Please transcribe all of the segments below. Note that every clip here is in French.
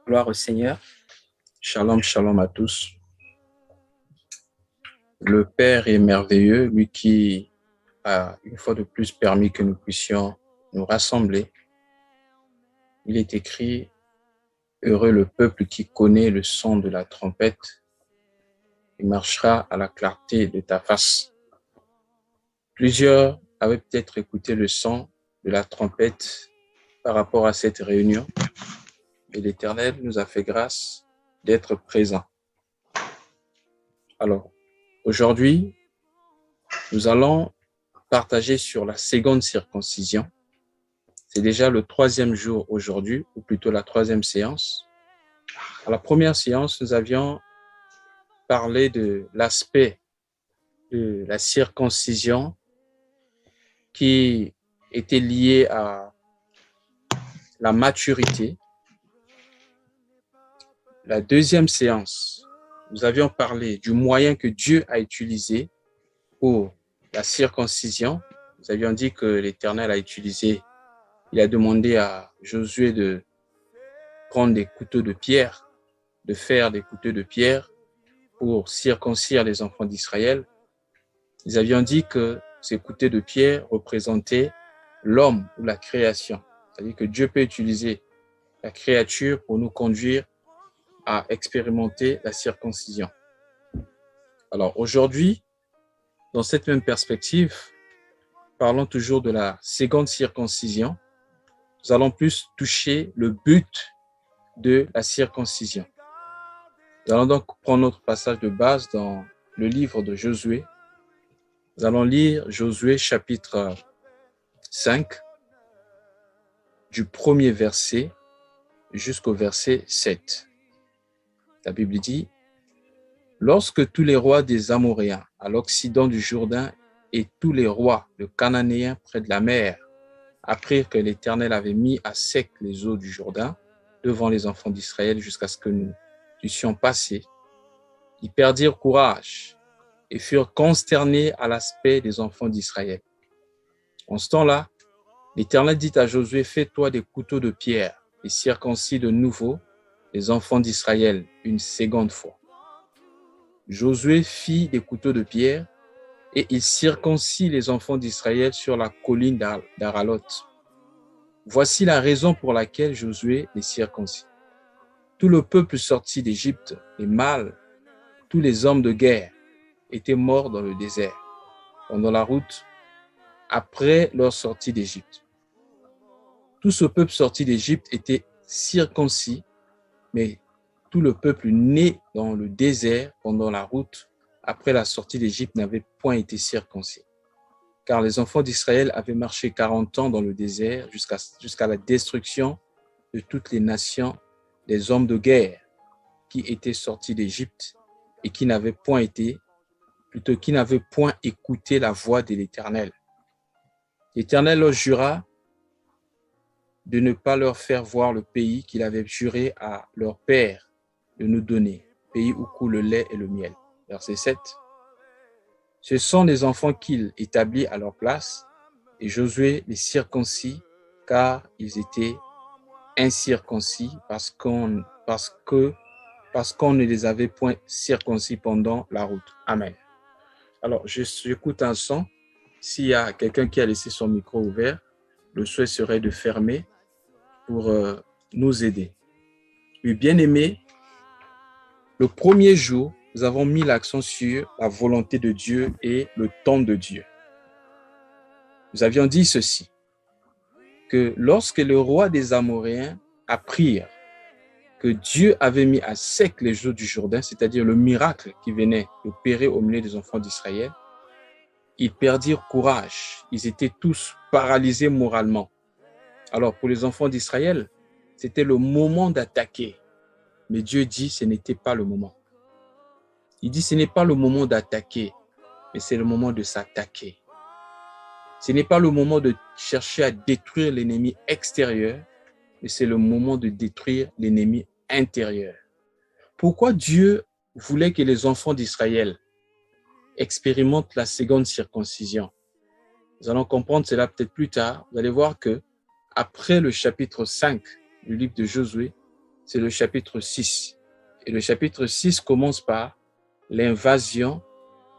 Gloire au Seigneur. Shalom, shalom à tous. Le Père est merveilleux, lui qui a une fois de plus permis que nous puissions nous rassembler. Il est écrit, heureux le peuple qui connaît le son de la trompette et marchera à la clarté de ta face. Plusieurs avaient peut-être écouté le son de la trompette par rapport à cette réunion, et l'Éternel nous a fait grâce d'être présents. Alors, aujourd'hui, nous allons partager sur la seconde circoncision. C'est déjà le 3e jour aujourd'hui, ou plutôt la 3e séance. À la première séance, nous avions parlé de l'aspect de la circoncision qui était lié à la maturité. La deuxième séance, nous avions parlé du moyen que Dieu a utilisé pour la circoncision. Nous avions dit que l'Éternel a utilisé, il a demandé à Josué de prendre des couteaux de pierre, de faire des couteaux de pierre pour circoncire les enfants d'Israël. Nous avions dit que ces couteaux de pierre représentaient l'homme ou la création. C'est-à-dire que Dieu peut utiliser la créature pour nous conduire à expérimenter la circoncision. Alors aujourd'hui, dans cette même perspective, parlons toujours de la seconde circoncision. Nous allons plus toucher le but de la circoncision. Nous allons donc prendre notre passage de base dans le livre de Josué. Nous allons lire Josué chapitre 5, du premier verset jusqu'au verset 7. La Bible dit, « Lorsque tous les rois des Amoréens à l'occident du Jourdain et tous les rois de Cananéens près de la mer apprirent que l'Éternel avait mis à sec les eaux du Jourdain devant les enfants d'Israël jusqu'à ce que nous puissions passer, ils perdirent courage et furent consternés à l'aspect des enfants d'Israël. En ce temps-là, l'Éternel dit à Josué, « Fais-toi des couteaux de pierre et circoncis de nouveau les enfants d'Israël une seconde fois. » Josué fit des couteaux de pierre et il circoncit les enfants d'Israël sur la colline d'Aralot. Voici la raison pour laquelle Josué les circoncit. Tout le peuple sorti d'Égypte, les mâles, tous les hommes de guerre, étaient morts dans le désert, pendant la route, après leur sortie d'Égypte. Tout ce peuple sorti d'Égypte était circoncis, mais tout le peuple né dans le désert pendant la route, après la sortie d'Égypte, n'avait point été circoncis. Car les enfants d'Israël avaient marché 40 ans dans le désert jusqu'à la destruction de toutes les nations des hommes de guerre qui étaient sortis d'Égypte et qui n'avaient point écouté la voix de l'Éternel. L'Éternel leur jura de ne pas leur faire voir le pays qu'il avait juré à leur père de nous donner, pays où coule le lait et le miel. Verset 7. Ce sont les enfants qu'il établit à leur place, et Josué les circoncis, car ils étaient incirconcis parce qu'on ne les avait point circoncis pendant la route. Amen. Alors, j'écoute un son. S'il y a quelqu'un qui a laissé son micro ouvert, le souhait serait de fermer pour nous aider. Oui, bien-aimés, le premier jour, nous avons mis l'accent sur la volonté de Dieu et le temps de Dieu. Nous avions dit ceci, que lorsque le roi des Amoréens apprirent que Dieu avait mis à sec les eaux du Jourdain, c'est-à-dire le miracle qui venait d'opérer au milieu des enfants d'Israël, ils perdirent courage. Ils étaient tous paralysés moralement. Alors, pour les enfants d'Israël, c'était le moment d'attaquer. Mais Dieu dit, ce n'était pas le moment. Il dit, ce n'est pas le moment d'attaquer, mais c'est le moment de s'attaquer. Ce n'est pas le moment de chercher à détruire l'ennemi extérieur, mais c'est le moment de détruire l'ennemi intérieur. Pourquoi Dieu voulait que les enfants d'Israël expérimentent la seconde circoncision? Nous allons comprendre cela peut-être plus tard. Vous allez voir que après le chapitre 5 du livre de Josué, c'est le chapitre 6. Et le chapitre 6 commence par l'invasion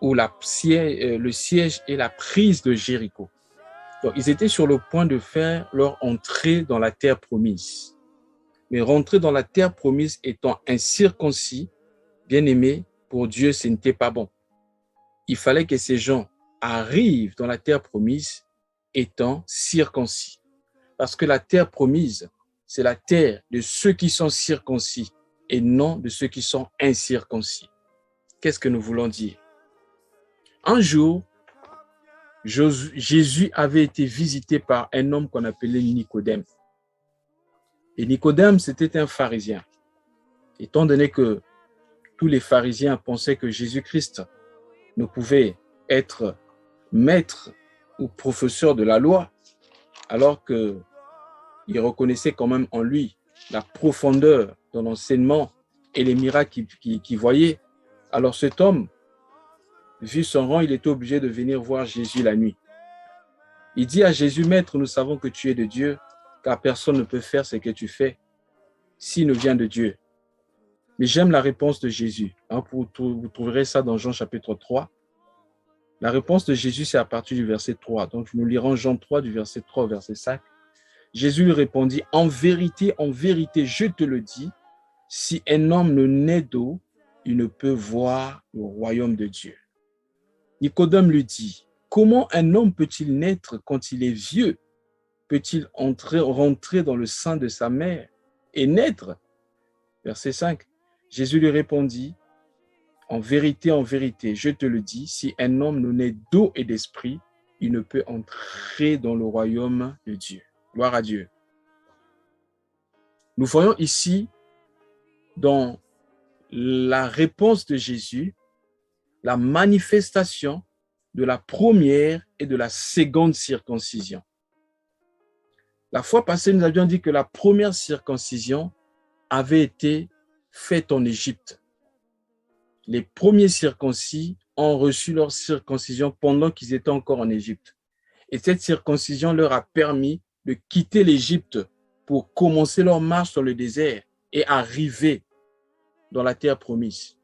ou le siège et la prise de Jéricho. Donc, ils étaient sur le point de faire leur entrée dans la terre promise. Mais rentrer dans la terre promise étant incirconcis, bien aimé, pour Dieu, ce n'était pas bon. Il fallait que ces gens arrivent dans la terre promise étant circoncis. Parce que la terre promise, c'est la terre de ceux qui sont circoncis et non de ceux qui sont incirconcis. Qu'est-ce que nous voulons dire? Un jour, Jésus avait été visité par un homme qu'on appelait Nicodème. Et Nicodème, c'était un pharisien. Étant donné que tous les pharisiens pensaient que Jésus-Christ ne pouvait être maître ou professeur de la loi, alors qu'il reconnaissait quand même en lui la profondeur de l'enseignement et les miracles qu'il voyait. Alors cet homme, vu son rang, il était obligé de venir voir Jésus la nuit. Il dit à Jésus, Maître, nous savons que tu es de Dieu, car personne ne peut faire ce que tu fais s'il ne vient de Dieu. Mais j'aime la réponse de Jésus. Vous trouverez ça dans Jean chapitre 3. La réponse de Jésus, c'est à partir du verset 3. Donc, nous lirons Jean 3 du verset 3 au verset 5. Jésus lui répondit, en vérité, je te le dis, si un homme ne naît d'eau, il ne peut voir le royaume de Dieu. Nicodème lui dit, comment un homme peut-il naître quand il est vieux? Peut-il rentrer dans le sein de sa mère et naître? Verset 5. Jésus lui répondit, en vérité, je te le dis, si un homme ne naît d'eau et d'esprit, il ne peut entrer dans le royaume de Dieu. Gloire à Dieu. Nous voyons ici, dans la réponse de Jésus, la manifestation de la première et de la seconde circoncision. La fois passée, nous avions dit que la première circoncision avait été faite en Égypte. Les premiers circoncis ont reçu leur circoncision pendant qu'ils étaient encore en Égypte. Et cette circoncision leur a permis de quitter l'Égypte pour commencer leur marche dans le désert et arriver dans la terre promise.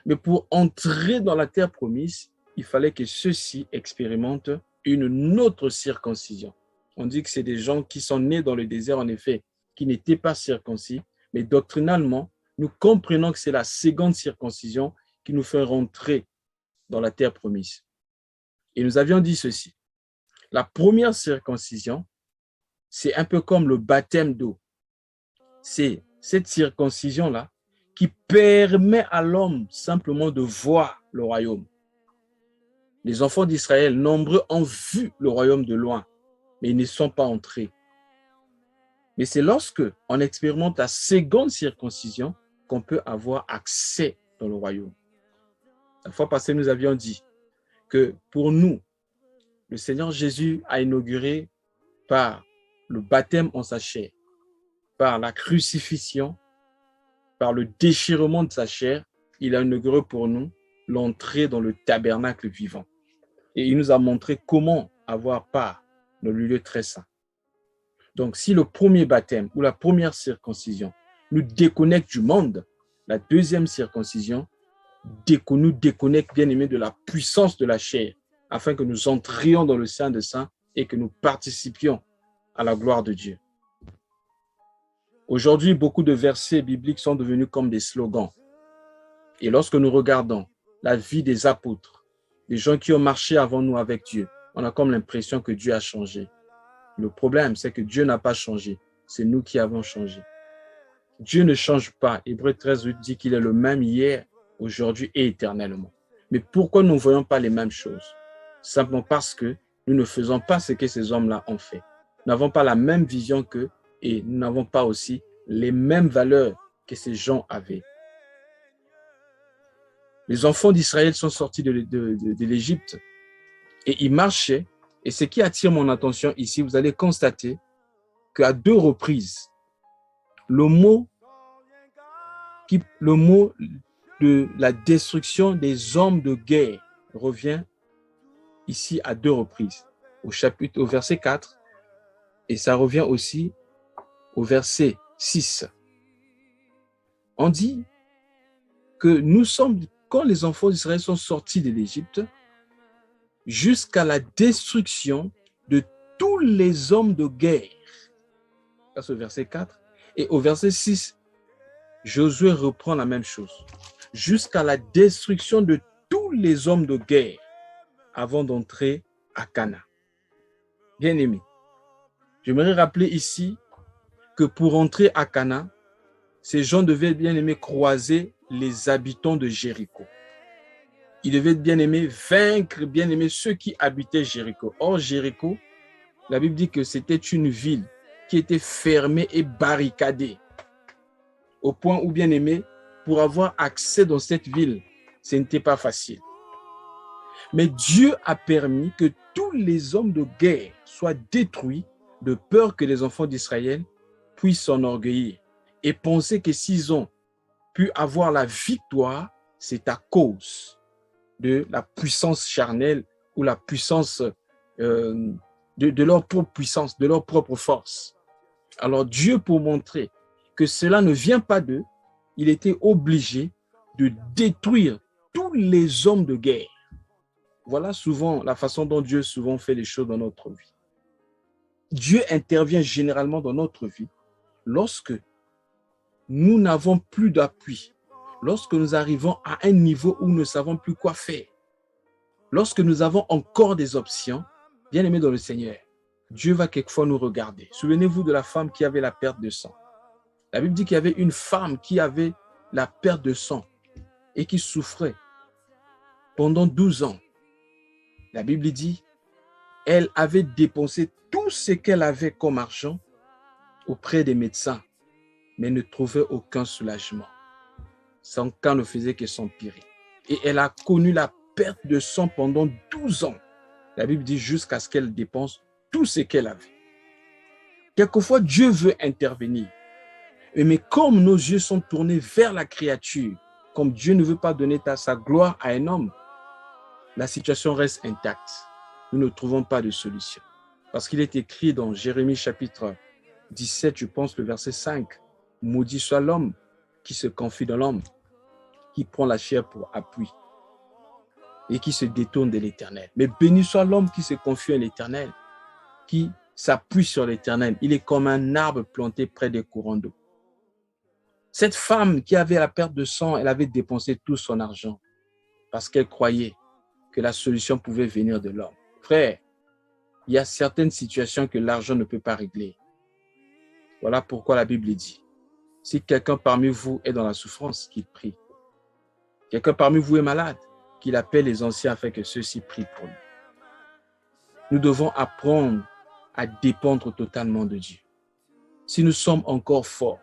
Mais pour entrer dans la terre promise, il fallait que ceux-ci expérimentent une autre circoncision. On dit que c'est des gens qui sont nés dans le désert, en effet, qui n'étaient pas circoncis, mais doctrinalement, nous comprenons que c'est la seconde circoncision qui nous fait rentrer dans la terre promise. Et nous avions dit ceci. La première circoncision, c'est un peu comme le baptême d'eau. C'est cette circoncision-là qui permet à l'homme simplement de voir le royaume. Les enfants d'Israël, nombreux, ont vu le royaume de loin, mais ils ne sont pas entrés. Mais c'est lorsque on expérimente la seconde circoncision qu'on peut avoir accès dans le royaume. La fois passée, nous avions dit que pour nous, le Seigneur Jésus a inauguré par le baptême en sa chair, par la crucifixion, par le déchirement de sa chair, il a inauguré pour nous l'entrée dans le tabernacle vivant. Et il nous a montré comment avoir part dans le lieu très saint. Donc, si le premier baptême ou la première circoncision nous déconnecte du monde, la deuxième circoncision nous déconnecte, bien aimé, de la puissance de la chair, afin que nous entrions dans le Saint des Saints et que nous participions à la gloire de Dieu. Aujourd'hui, beaucoup de versets bibliques sont devenus comme des slogans. Et lorsque nous regardons la vie des apôtres, des gens qui ont marché avant nous avec Dieu, on a comme l'impression que Dieu a changé. Le problème, c'est que Dieu n'a pas changé. C'est nous qui avons changé. Dieu ne change pas. Hébreux 13 dit qu'il est le même hier, aujourd'hui et éternellement. Mais pourquoi nous ne voyons pas les mêmes choses? Simplement parce que nous ne faisons pas ce que ces hommes-là ont fait. Nous n'avons pas la même vision qu'eux et nous n'avons pas aussi les mêmes valeurs que ces gens avaient. Les enfants d'Israël sont sortis de l'Égypte et ils marchaient. Et ce qui attire mon attention ici, vous allez constater qu'à 2 reprises, le mot de la destruction des hommes de guerre revient ici à 2 reprises. Au verset 4, et ça revient aussi au verset 6. On dit que nous sommes, quand les enfants d'Israël sont sortis de l'Égypte, jusqu'à la destruction de tous les hommes de guerre. C'est au verset 4. Et au verset 6, Josué reprend la même chose. Jusqu'à la destruction de tous les hommes de guerre avant d'entrer à Canaan. Bien-aimés, j'aimerais rappeler ici que pour entrer à Canaan, ces gens devaient bien aimer croiser les habitants de Jéricho. Ils devaient bien aimer vaincre, bien aimer ceux qui habitaient Jéricho. Or, Jéricho, la Bible dit que c'était une ville qui était fermée et barricadée. Au point où, bien aimé, pour avoir accès dans cette ville, ce n'était pas facile. Mais Dieu a permis que tous les hommes de guerre soient détruits de peur que les enfants d'Israël puissent s'enorgueillir et penser que s'ils ont pu avoir la victoire, c'est à cause de la puissance charnelle ou la puissance de leur propre puissance, de leur propre force. Alors Dieu, pour montrer que cela ne vient pas d'eux, il était obligé de détruire tous les hommes de guerre. Voilà souvent la façon dont Dieu souvent fait les choses dans notre vie. Dieu intervient généralement dans notre vie lorsque nous n'avons plus d'appui, lorsque nous arrivons à un niveau où nous ne savons plus quoi faire, lorsque nous avons encore des options, bien aimés dans le Seigneur, Dieu va quelquefois nous regarder. Souvenez-vous de la femme qui avait la perte de sang. La Bible dit qu'il y avait une femme qui avait la perte de sang et qui souffrait pendant 12 ans. La Bible dit, elle avait dépensé tout ce qu'elle avait comme argent auprès des médecins, mais ne trouvait aucun soulagement. Son cas ne faisait que s'empirer. Et elle a connu la perte de sang pendant 12 ans. La Bible dit jusqu'à ce qu'elle dépense tout ce qu'elle avait. Quelquefois, Dieu veut intervenir. Mais comme nos yeux sont tournés vers la créature, comme Dieu ne veut pas donner sa gloire à un homme, la situation reste intacte. Nous ne trouvons pas de solution. Parce qu'il est écrit dans Jérémie chapitre 17, je pense, le verset 5, « Maudit soit l'homme qui se confie dans l'homme, qui prend la chair pour appui et qui se détourne de l'Éternel. Mais béni soit l'homme qui se confie à l'Éternel, qui s'appuie sur l'Éternel. Il est comme un arbre planté près des courants d'eau. » Cette femme qui avait la perte de sang, elle avait dépensé tout son argent parce qu'elle croyait que la solution pouvait venir de l'homme. Frère, il y a certaines situations que l'argent ne peut pas régler. Voilà pourquoi la Bible dit, si quelqu'un parmi vous est dans la souffrance, qu'il prie. Quelqu'un parmi vous est malade, qu'il appelle les anciens afin que ceux-ci prient pour lui. Nous devons apprendre à dépendre totalement de Dieu. Si nous sommes encore forts,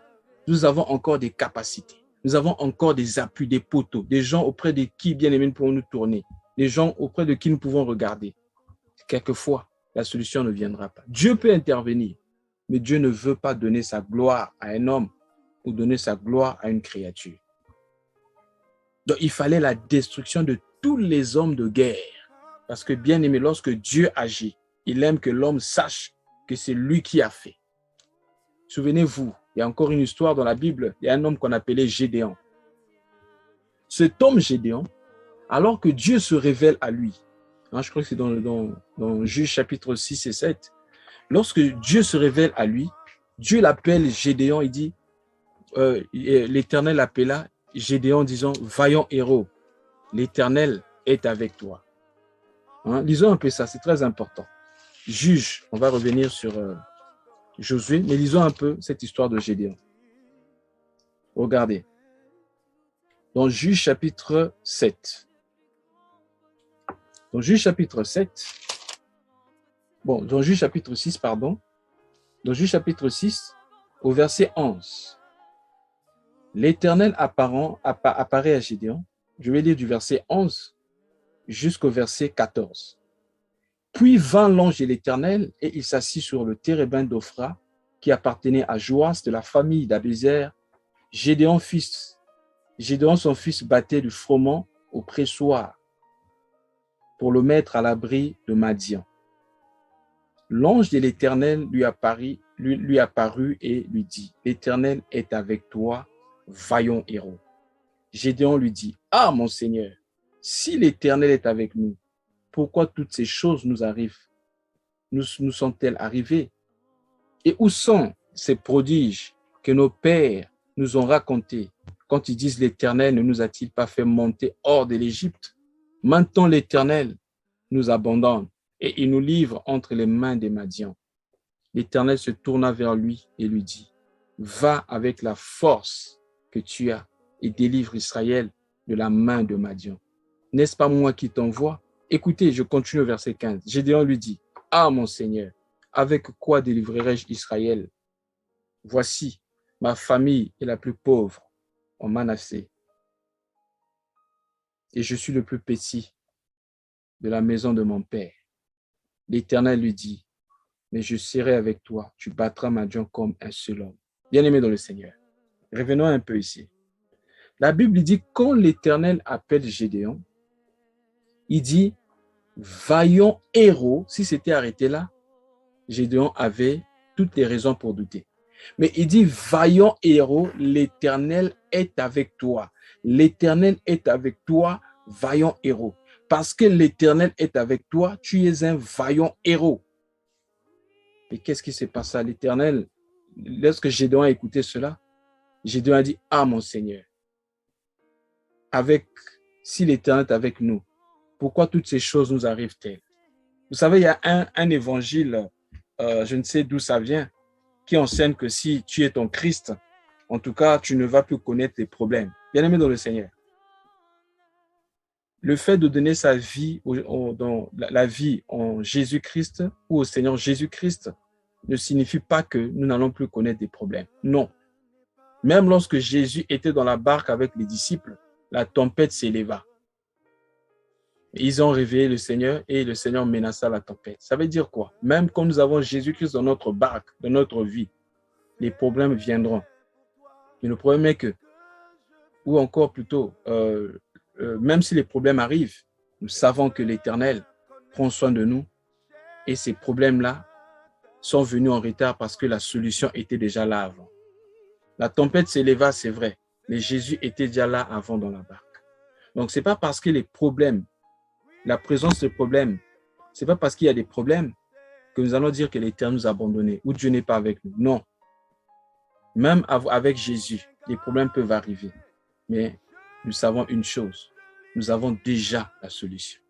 nous avons encore des capacités, nous avons encore des appuis, des poteaux, des gens auprès de qui, bien aimés, nous pouvons nous tourner, des gens auprès de qui nous pouvons regarder. Quelquefois, la solution ne viendra pas. Dieu peut intervenir, mais Dieu ne veut pas donner sa gloire à un homme ou donner sa gloire à une créature. Donc, il fallait la destruction de tous les hommes de guerre. Parce que, bien aimé, lorsque Dieu agit, il aime que l'homme sache que c'est lui qui a fait. Souvenez-vous, il y a encore une histoire dans la Bible, il y a un homme qu'on appelait Gédéon. Cet homme Gédéon, alors que Dieu se révèle à lui, je crois que c'est dans Juge chapitre 6 et 7, lorsque Dieu se révèle à lui, Dieu l'appelle Gédéon, il dit, l'Éternel l'appela Gédéon disant, vaillant héros, l'Éternel est avec toi. Lisons un peu ça, c'est très important. Juge, on va revenir sur Josué, mais lisons un peu cette histoire de Gédéon. Regardez. Dans Juge chapitre 7. Dans Juge chapitre 7. Dans Juge chapitre 6, pardon. Dans Juge chapitre 6, au verset 11. L'Éternel apparaît à Gédéon. Je vais lire du verset 11 jusqu'au verset 14. Puis vint l'ange de l'Éternel et il s'assit sur le térébinthe d'Ophra qui appartenait à Joas de la famille d'Abézer. Gédéon, son fils, battait du froment au pressoir pour le mettre à l'abri de Madian. L'ange de l'Éternel lui apparut et lui dit, « L'Éternel est avec toi, vaillant héros. Gédéon lui dit, « Ah, mon Seigneur, si l'Éternel est avec nous, pourquoi toutes ces choses nous arrivent? Nous sont-elles arrivées? Et où sont ces prodiges que nos pères nous ont racontés quand ils disent l'Éternel ne nous a-t-il pas fait monter hors de l'Égypte? Maintenant l'Éternel nous abandonne et il nous livre entre les mains des Madians. » L'Éternel se tourna vers lui et lui dit, « Va avec la force que tu as et délivre Israël de la main de Madian. N'est-ce pas moi qui t'envoie? » Écoutez, je continue au verset 15. Gédéon lui dit, « Ah, mon Seigneur, avec quoi délivrerai-je Israël? Voici, ma famille est la plus pauvre en Manassé, et je suis le plus petit de la maison de mon père. » L'Éternel lui dit, « Mais je serai avec toi, tu battras Madian comme un seul homme. » Bien-aimé dans le Seigneur, revenons un peu ici. La Bible dit, quand l'Éternel appelle Gédéon, il dit, « Vaillant héros », si c'était arrêté là, Gédéon avait toutes les raisons pour douter. Mais il dit, « Vaillant héros, l'Éternel est avec toi. L'Éternel est avec toi, vaillant héros. Parce que l'Éternel est avec toi, tu es un vaillant héros. » Et qu'est-ce qui s'est passé à l'Éternel? Lorsque Gédéon a écouté cela, Gédéon a dit, « Ah, mon Seigneur, si l'Éternel est avec nous, pourquoi toutes ces choses nous arrivent-elles? » Vous savez, il y a un évangile, je ne sais d'où ça vient, qui enseigne que si tu es ton Christ, en tout cas, tu ne vas plus connaître les problèmes. Bien-aimé dans le Seigneur, le fait de donner sa vie, dans la vie en Jésus-Christ ou au Seigneur Jésus-Christ ne signifie pas que nous n'allons plus connaître des problèmes. Non. Même lorsque Jésus était dans la barque avec les disciples, la tempête s'éleva. Ils ont réveillé le Seigneur et le Seigneur menaça la tempête. Ça veut dire quoi? Même quand nous avons Jésus-Christ dans notre barque, dans notre vie, les problèmes viendront. Mais le problème est que, ou encore plutôt, même si les problèmes arrivent, nous savons que l'Éternel prend soin de nous et ces problèmes-là sont venus en retard parce que la solution était déjà là avant. La tempête s'éleva, c'est vrai, mais Jésus était déjà là avant dans la barque. Donc, ce n'est pas parce que les problèmes, la présence de problèmes, ce n'est pas parce qu'il y a des problèmes que nous allons dire que l'Éternel nous a abandonnés ou Dieu n'est pas avec nous. Non. Même avec Jésus, les problèmes peuvent arriver. Mais nous savons une chose, nous avons déjà la solution.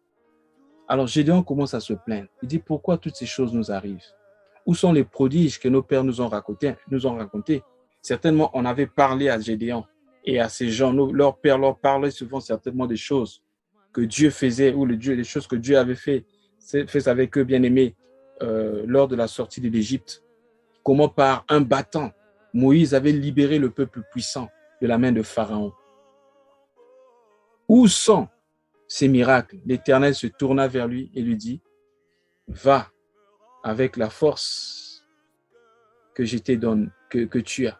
Alors Gédéon commence à se plaindre. Il dit, pourquoi toutes ces choses nous arrivent? Où sont les prodiges que nos pères nous ont racontés? Certainement, on avait parlé à Gédéon et à ces gens. Leurs pères leur parlaient souvent certainement des choses que Dieu faisait ou les choses que Dieu avait fait avec eux, bien-aimés, lors de la sortie de l'Égypte. Comment par un battant, Moïse avait libéré le peuple puissant de la main de Pharaon. Où sont ces miracles? L'Éternel se tourna vers lui et lui dit, « Va avec la force que je t'ai donnée, que tu as.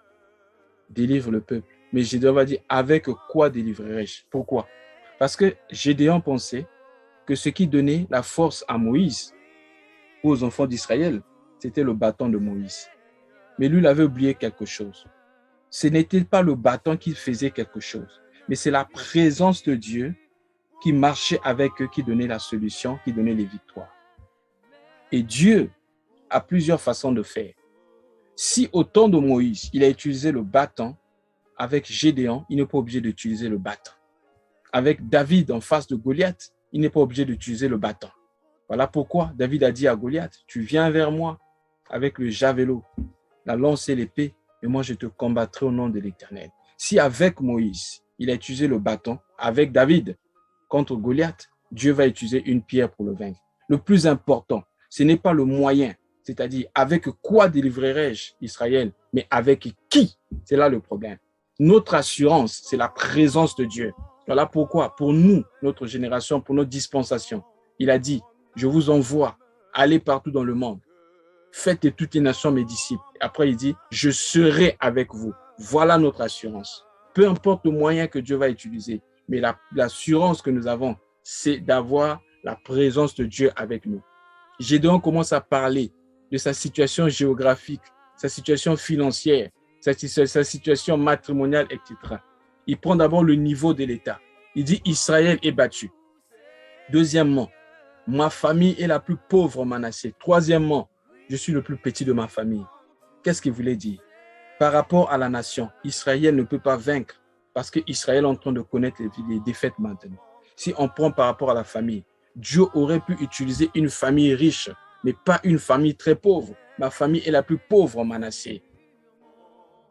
Délivre le peuple. » Mais Gédéon va dire, « Avec quoi délivrerai-je? » Pourquoi? Parce que Gédéon pensait que ce qui donnait la force à Moïse ou aux enfants d'Israël, c'était le bâton de Moïse. Mais lui, il avait oublié quelque chose. Ce n'était pas le bâton qui faisait quelque chose, mais c'est la présence de Dieu qui marchait avec eux, qui donnait la solution, qui donnait les victoires. Et Dieu a plusieurs façons de faire. Si au temps de Moïse, il a utilisé le bâton, avec Gédéon, il n'est pas obligé d'utiliser le bâton. Avec David en face de Goliath, il n'est pas obligé d'utiliser le bâton. Voilà pourquoi David a dit à Goliath, « Tu viens vers moi avec le javelot, la lance et l'épée, et moi je te combattrai au nom de l'Éternel. » Si avec Moïse, il a utilisé le bâton, avec David contre Goliath, Dieu va utiliser une pierre pour le vaincre. Le plus important, ce n'est pas le moyen, c'est-à-dire avec quoi délivrerai-je Israël, mais avec qui? C'est là le problème. Notre assurance, c'est la présence de Dieu. Voilà pourquoi, pour nous, notre génération, pour notre dispensation, il a dit, je vous envoie, allez partout dans le monde, faites de toutes les nations mes disciples. Après, il dit, je serai avec vous. Voilà notre assurance. Peu importe le moyen que Dieu va utiliser, mais l'assurance que nous avons, c'est d'avoir la présence de Dieu avec nous. Gédéon commence à parler de sa situation géographique, sa situation financière. sa situation matrimoniale, etc. Il prend d'abord le niveau de l'État. Il dit Israël est battu. Deuxièmement, ma famille est la plus pauvre en Manassé. Troisièmement, je suis le plus petit de ma famille. Qu'est-ce qu'il voulait dire? Par rapport à la nation, Israël ne peut pas vaincre parce qu'Israël est en train de connaître les défaites maintenant. Si on prend par rapport à la famille, Dieu aurait pu utiliser une famille riche, mais pas une famille très pauvre. Ma famille est la plus pauvre en Manassé.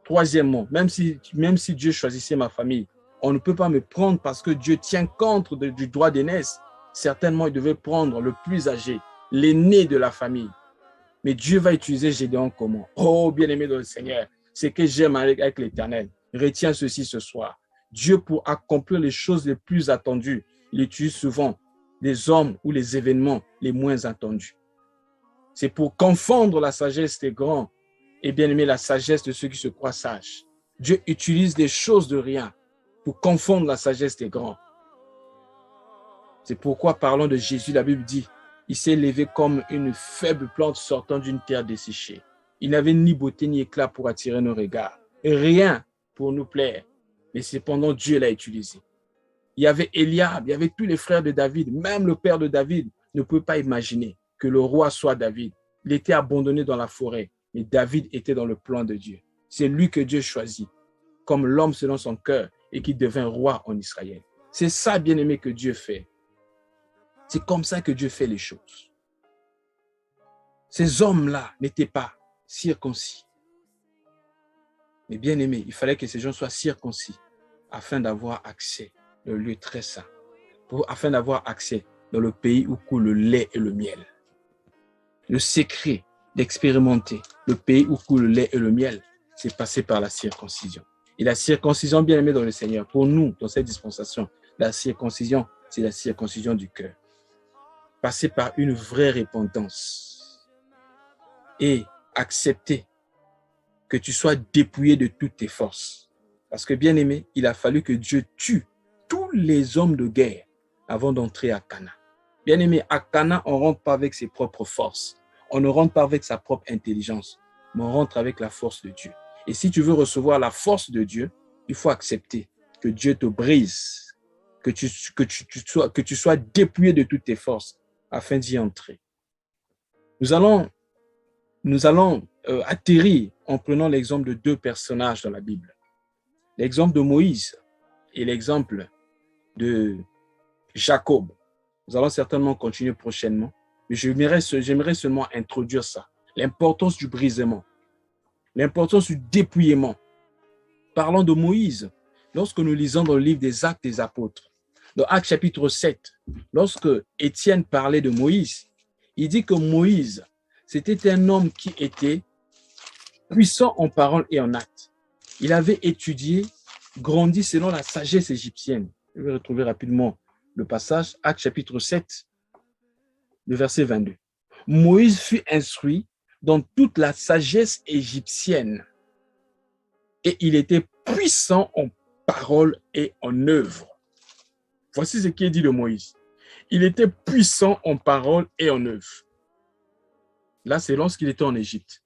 Troisièmement, même si Dieu choisissait ma famille, on ne peut pas me prendre parce que Dieu tient compte du droit d'aînesse. Certainement, il devait prendre le plus âgé, l'aîné de la famille. Mais Dieu va utiliser Gédéon comment? Oh, bien-aimé dans le Seigneur, c'est que j'aime avec l'Éternel. Retiens ceci ce soir. Dieu, pour accomplir les choses les plus attendues, il utilise souvent les hommes ou les événements les moins attendus. C'est pour confondre la sagesse des grands et bien aimer la sagesse de ceux qui se croient sages. Dieu utilise des choses de rien pour confondre la sagesse des grands. C'est pourquoi, parlant de Jésus, la Bible dit, il s'est levé comme une faible plante sortant d'une terre desséchée. Il n'avait ni beauté ni éclat pour attirer nos regards. Rien pour nous plaire. Mais cependant, Dieu l'a utilisé. Il y avait Eliab, il y avait tous les frères de David, même le père de David ne peut pas imaginer que le roi soit David. Il était abandonné dans la forêt. Mais David était dans le plan de Dieu. C'est lui que Dieu choisit comme l'homme selon son cœur et qui devint roi en Israël. C'est ça, bien-aimé, que Dieu fait. C'est comme ça que Dieu fait les choses. Ces hommes-là n'étaient pas circoncis. Mais bien-aimé, il fallait que ces gens soient circoncis afin d'avoir accès dans le lieu très saint, afin d'avoir accès dans le pays où coule le lait et le miel. Le secret d'expérimenter le pays où coule le lait et le miel, c'est passé par la circoncision. Et la circoncision, bien aimée dans le Seigneur, pour nous, dans cette dispensation, la circoncision, c'est la circoncision du cœur. Passer par une vraie repentance et accepter que tu sois dépouillé de toutes tes forces. Parce que, bien aimé, il a fallu que Dieu tue tous les hommes de guerre avant d'entrer à Canaan. Bien aimé, à Canaan, on ne rentre pas avec ses propres forces. On ne rentre pas avec sa propre intelligence, mais on rentre avec la force de Dieu. Et si tu veux recevoir la force de Dieu, il faut accepter que Dieu te brise, que tu sois dépouillé de toutes tes forces afin d'y entrer. Nous allons atterrir en prenant l'exemple de deux personnages dans la Bible. L'exemple de Moïse et l'exemple de Jacob. Nous allons certainement continuer prochainement. Mais j'aimerais seulement introduire ça. L'importance du brisement. L'importance du dépouillement. Parlons de Moïse. Lorsque nous lisons dans le livre des Actes des Apôtres, dans Actes chapitre 7, lorsque Étienne parlait de Moïse, il dit que Moïse, c'était un homme qui était puissant en parole et en acte. Il avait étudié, grandi selon la sagesse égyptienne. Je vais retrouver rapidement le passage, Actes chapitre 7, le verset 22. Moïse fut instruit dans toute la sagesse égyptienne et il était puissant en parole et en œuvre. Voici ce qui est dit de Moïse. Il était puissant en parole et en œuvre. Là, c'est lorsqu'il était en Égypte.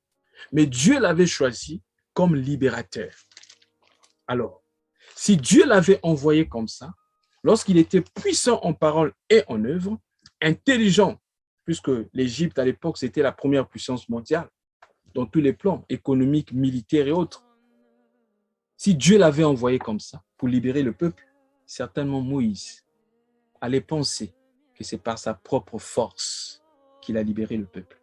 Mais Dieu l'avait choisi comme libérateur. Alors, si Dieu l'avait envoyé comme ça, lorsqu'il était puissant en parole et en œuvre, intelligent, puisque l'Égypte à l'époque, c'était la première puissance mondiale, dans tous les plans, économiques, militaires et autres. Si Dieu l'avait envoyé comme ça, pour libérer le peuple, certainement Moïse allait penser que c'est par sa propre force qu'il a libéré le peuple.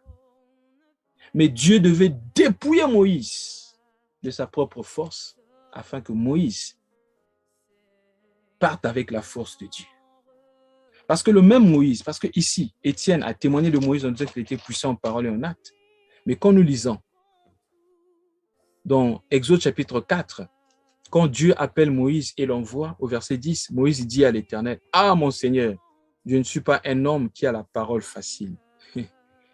Mais Dieu devait dépouiller Moïse de sa propre force afin que Moïse parte avec la force de Dieu. Parce que le même Moïse, parce que ici, Étienne a témoigné de Moïse en disant qu'il était puissant en parole et en acte. Mais quand nous lisons dans Exode chapitre 4, quand Dieu appelle Moïse et l'envoie au verset 10, Moïse dit à l'Éternel, « Ah, mon Seigneur, je ne suis pas un homme qui a la parole facile.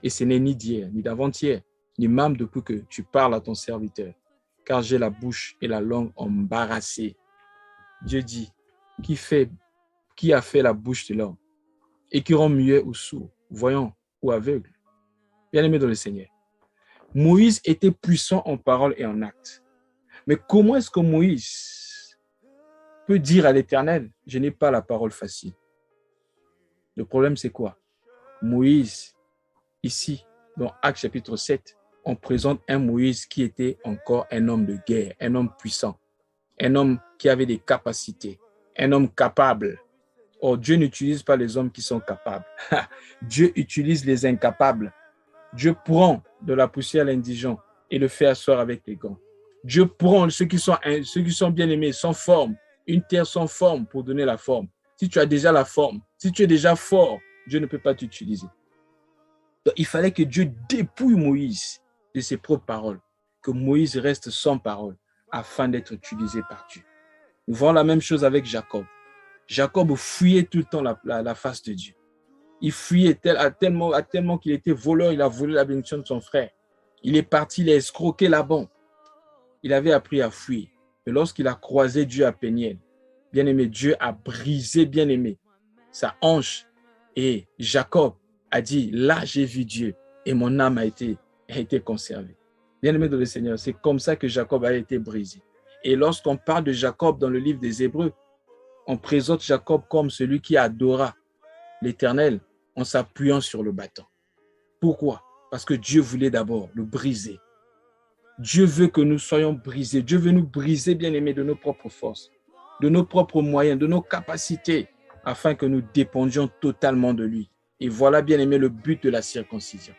Et ce n'est ni d'hier, ni d'avant-hier, ni même depuis que tu parles à ton serviteur, car j'ai la bouche et la langue embarrassées. » Dieu dit, qui a fait la bouche de l'homme et qui rend muet ou sourd, voyant ou aveugle? Bien-aimé dans le Seigneur, Moïse était puissant en parole et en acte. Mais comment est-ce que Moïse peut dire à l'Éternel, je n'ai pas la parole facile? Le problème, c'est quoi? Moïse, ici, dans Actes chapitre 7, on présente un Moïse qui était encore un homme de guerre, un homme puissant, un homme qui avait des capacités, un homme capable. Or, Dieu n'utilise pas les hommes qui sont capables. Dieu utilise les incapables. Dieu prend de la poussière l'indigent et le fait asseoir avec les grands. Dieu prend ceux qui sont bien aimés, sans forme, une terre sans forme pour donner la forme. Si tu as déjà la forme, si tu es déjà fort, Dieu ne peut pas t'utiliser. Donc, il fallait que Dieu dépouille Moïse de ses propres paroles, que Moïse reste sans parole afin d'être utilisé par Dieu. Nous voyons la même chose avec Jacob. Jacob fuyait tout le temps la face de Dieu. Il fuyait tellement qu'il était voleur, il a volé la bénédiction de son frère. Il est parti, il a escroqué Laban. Il avait appris à fuir. Mais lorsqu'il a croisé Dieu à Péniel, bien-aimé, Dieu a brisé, bien-aimé, sa hanche. Et Jacob a dit, là j'ai vu Dieu et mon âme a été conservée. Bien-aimé dans le Seigneur, c'est comme ça que Jacob a été brisé. Et lorsqu'on parle de Jacob dans le livre des Hébreux, on présente Jacob comme celui qui adora l'Éternel en s'appuyant sur le bâton. Pourquoi? Parce que Dieu voulait d'abord le briser. Dieu veut que nous soyons brisés. Dieu veut nous briser, bien-aimés, de nos propres forces, de nos propres moyens, de nos capacités, afin que nous dépendions totalement de lui. Et voilà, bien-aimés, le but de la circoncision.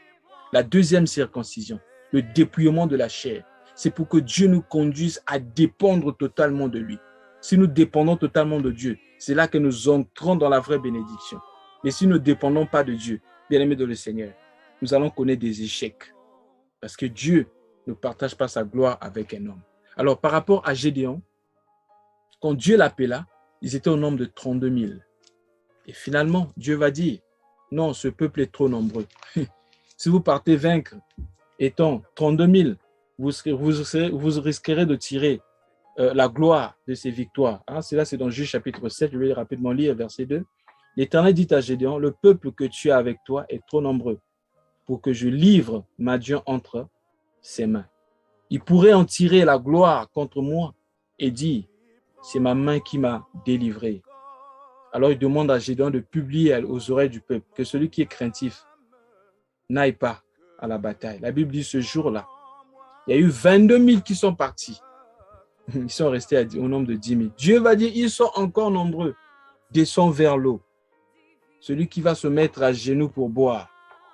La deuxième circoncision, le dépouillement de la chair, c'est pour que Dieu nous conduise à dépendre totalement de lui. Si nous dépendons totalement de Dieu, c'est là que nous entrons dans la vraie bénédiction. Mais si nous ne dépendons pas de Dieu, bien-aimés dans le Seigneur, nous allons connaître des échecs. Parce que Dieu ne partage pas sa gloire avec un homme. Alors, par rapport à Gédéon, quand Dieu l'appela, ils étaient au nombre de 32 000. Et finalement, Dieu va dire, non, ce peuple est trop nombreux. Si vous partez vaincre, étant 32 000, vous risquerez de tirer la gloire de ces victoires. Cela, c'est dans Juge chapitre 7, je vais rapidement lire verset 2. L'Éternel dit à Gédéon, le peuple que tu as avec toi est trop nombreux pour que je livre Madian entre ses mains. Il pourrait en tirer la gloire contre moi et dire, c'est ma main qui m'a délivré. Alors il demande à Gédéon de publier aux oreilles du peuple que celui qui est craintif n'aille pas à la bataille. La Bible dit ce jour-là, il y a eu 22 000 qui sont partis. Ils sont restés au nombre de 10 000. Dieu va dire, ils sont encore nombreux. Descends vers l'eau. Celui qui va se mettre à genoux pour boire,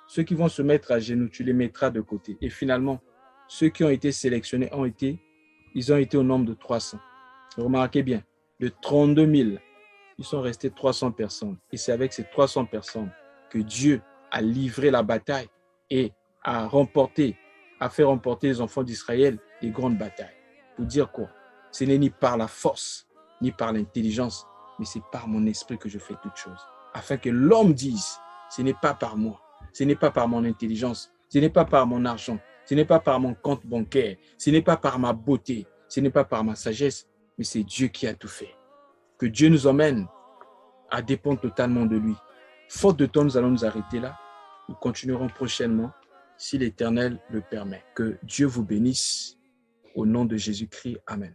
ceux qui vont se mettre à genoux, tu les mettras de côté. Et finalement, ceux qui ont été sélectionnés ils ont été au nombre de 300. Remarquez bien, de 32 000, ils sont restés 300 personnes. Et c'est avec ces 300 personnes que Dieu a livré la bataille et a fait remporter les enfants d'Israël des grandes batailles. Pour dire quoi? Ce n'est ni par la force, ni par l'intelligence, mais c'est par mon esprit que je fais toutes choses. Afin que l'homme dise, ce n'est pas par moi, ce n'est pas par mon intelligence, ce n'est pas par mon argent, ce n'est pas par mon compte bancaire, ce n'est pas par ma beauté, ce n'est pas par ma sagesse, mais c'est Dieu qui a tout fait. Que Dieu nous emmène à dépendre totalement de lui. Faute de temps, nous allons nous arrêter là. Nous continuerons prochainement, si l'Éternel le permet. Que Dieu vous bénisse. Au nom de Jésus-Christ. Amen.